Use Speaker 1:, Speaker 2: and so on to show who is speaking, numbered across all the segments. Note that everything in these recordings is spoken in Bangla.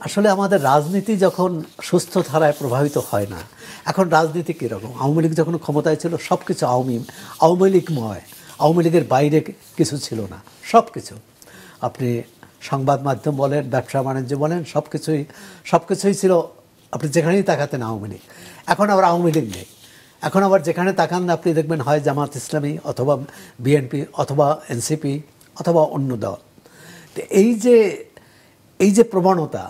Speaker 1: আসলে আমাদের রাজনীতি যখন সুস্থ ধারায় প্রভাবিত হয় না, এখন রাজনীতি কীরকম, আওয়ামী লীগ যখন ক্ষমতায় ছিল সব কিছু আওয়ামী লীগময়, আওয়ামী লীগের বাইরে কিছু ছিল না, সব কিছু। আপনি সংবাদ মাধ্যম বলেন, ব্যবসা বাণিজ্য বলেন, সব কিছুই ছিল, আপনি যেখানেই তাকাতেন আওয়ামী লীগ। এখন আবার আওয়ামী লীগ নেই, এখন আবার যেখানে তাকান আপনি দেখবেন হয় জামাত ইসলামী অথবা বিএনপি অথবা এনসিপি অথবা অন্য দল। তো এই যে প্রবণতা,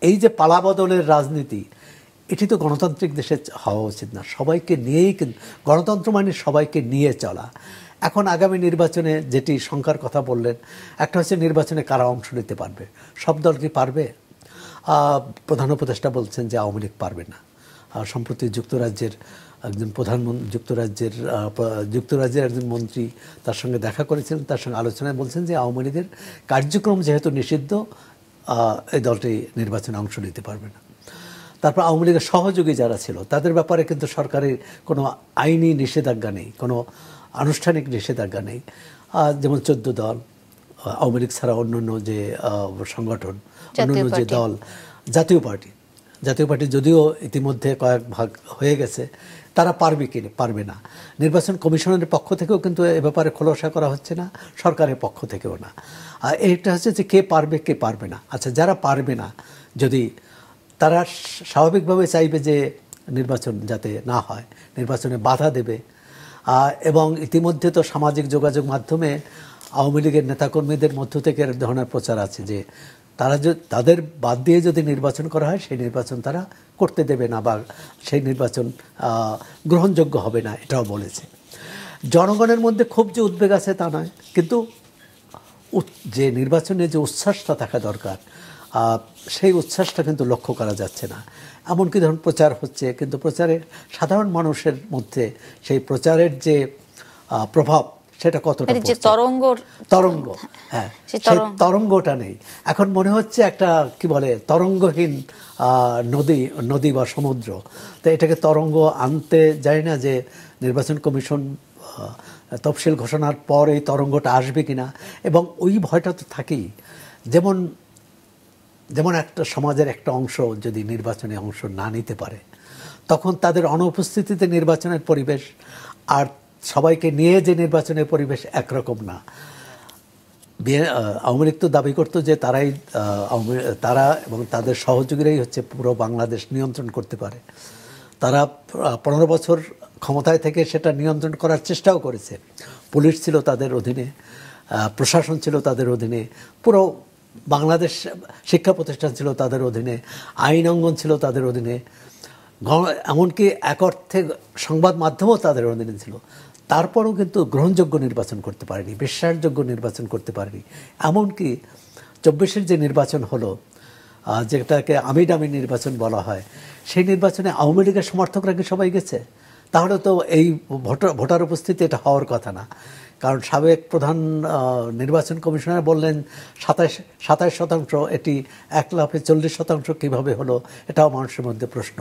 Speaker 1: এই যে পালাবদলের রাজনীতি, এটি তো গণতান্ত্রিক দেশে হওয়া উচিত না। সবাইকে নিয়েই, গণতন্ত্র মানে সবাইকে নিয়ে চলা। এখন আগামী নির্বাচনে যেটি শঙ্কার কথা বললেন, একটা হচ্ছে নির্বাচনে কারা অংশ নিতে পারবে। সব দল কি পারবে? প্রধান উপদেষ্টা বলছেন যে আওয়ামী লীগ পারবে না। সম্প্রতি যুক্তরাজ্যের একজন যুক্তরাজ্যের একজন মন্ত্রী তার সঙ্গে দেখা করেছিলেন, তার সঙ্গে আলোচনায় বলছেন যে আওয়ামী লীগের কার্যক্রম যেহেতু নিষিদ্ধ, এই দলটি নির্বাচনে অংশ নিতে পারবে না। তারপর আওয়ামী লীগের সহযোগী যারা ছিল তাদের ব্যাপারে কিন্তু সরকারের কোনো আইনি নিষেধাজ্ঞা নেই, কোনো আনুষ্ঠানিক নিষেধাজ্ঞা নেই। যেমন 14 দল, আওয়ামী লীগ ছাড়া অন্যান্য যে সংগঠন, অন্যান্য যে দল, জাতীয় পার্টি যদিও ইতিমধ্যে কয়েক ভাগ হয়ে গেছে, তারা পারবে কি পারবে না। নির্বাচন কমিশনের পক্ষ থেকেও কিন্তু এ ব্যাপারে খোলাসা করা হচ্ছে না, সরকারের পক্ষ থেকেও না। আর এটা হচ্ছে যে কে পারবে কে পারবে না। আচ্ছা, যারা পারবে না, যদি তারা স্বাভাবিকভাবে চাইবে যে নির্বাচন যাতে না হয়, নির্বাচনে বাধা দেবে। এবং ইতিমধ্যে তো সামাজিক যোগাযোগ মাধ্যমে আওয়ামী লীগের নেতাকর্মীদের মধ্য থেকে এর ধরনের প্রচার আছে যে তাদের বাদ দিয়ে যদি নির্বাচন করা হয় সেই নির্বাচন তারা করতে দেবে না, বা সেই নির্বাচন গ্রহণযোগ্য হবে না, এটাও বলেছে। জনগণের মধ্যে খুব যে উদ্বেগ আছে তা নয়, কিন্তু যে নির্বাচনে যে উচ্ছ্বাসটা থাকা দরকার, সেই উচ্ছ্বাসটা কিন্তু লক্ষ্য করা যাচ্ছে না। এমনকি ধরুন প্রচার হচ্ছে, কিন্তু প্রচারের সাধারণ মানুষের মধ্যে সেই প্রচারের যে প্রভাব, সেটা কতটা তরঙ্গ, হ্যাঁ, সেই তরঙ্গটা নেই। এখন মনে হচ্ছে একটা কি বলে তরঙ্গহীন নদী বা সমুদ্র। তো এটাকে তরঙ্গ আনতে যায় না যে নির্বাচন কমিশন তফসিল ঘোষণার পর এই তরঙ্গটা আসবে কিনা, এবং ওই ভয়টা তো থাকেই। যেমন একটা সমাজের একটা অংশ যদি নির্বাচনে অংশ না নিতে পারে, তখন তাদের অনুপস্থিতিতে নির্বাচনের পরিবেশ আর সবাইকে নিয়ে যে নির্বাচনের পরিবেশ একরকম না। আওয়ামী লীগ তো দাবি করতো যে তারা এবং তাদের সহযোগীরাই হচ্ছে পুরো বাংলাদেশ নিয়ন্ত্রণ করতে পারে। তারা 15 বছর ক্ষমতায় থেকে সেটা নিয়ন্ত্রণ করার চেষ্টাও করেছে। পুলিশ ছিল তাদের অধীনে, প্রশাসন ছিল তাদের অধীনে, পুরো বাংলাদেশ শিক্ষা প্রতিষ্ঠান ছিল তাদের অধীনে, আইন অঙ্গন ছিল তাদের অধীনে, এমনকি এক অর্থে সংবাদ মাধ্যমও তাদের অধীনে ছিল। তারপরও কিন্তু গ্রহণযোগ্য নির্বাচন করতে পারেনি, বিশ্বাসযোগ্য নির্বাচন করতে পারেনি। এমনকি 24-এর যে নির্বাচন হলো, যেটাকে আমিডামি নির্বাচন বলা হয়, সেই নির্বাচনে আওয়ামী লীগের সমর্থকরা কি সবাই গেছে? তাহলে তো এই ভোটার উপস্থিতি এটা হওয়ার কথা না। কারণ সাবেক প্রধান নির্বাচন কমিশনার বললেন 27%, এটি 1 লাফে 40% কীভাবে হলো, এটাও মানুষের মধ্যে প্রশ্ন।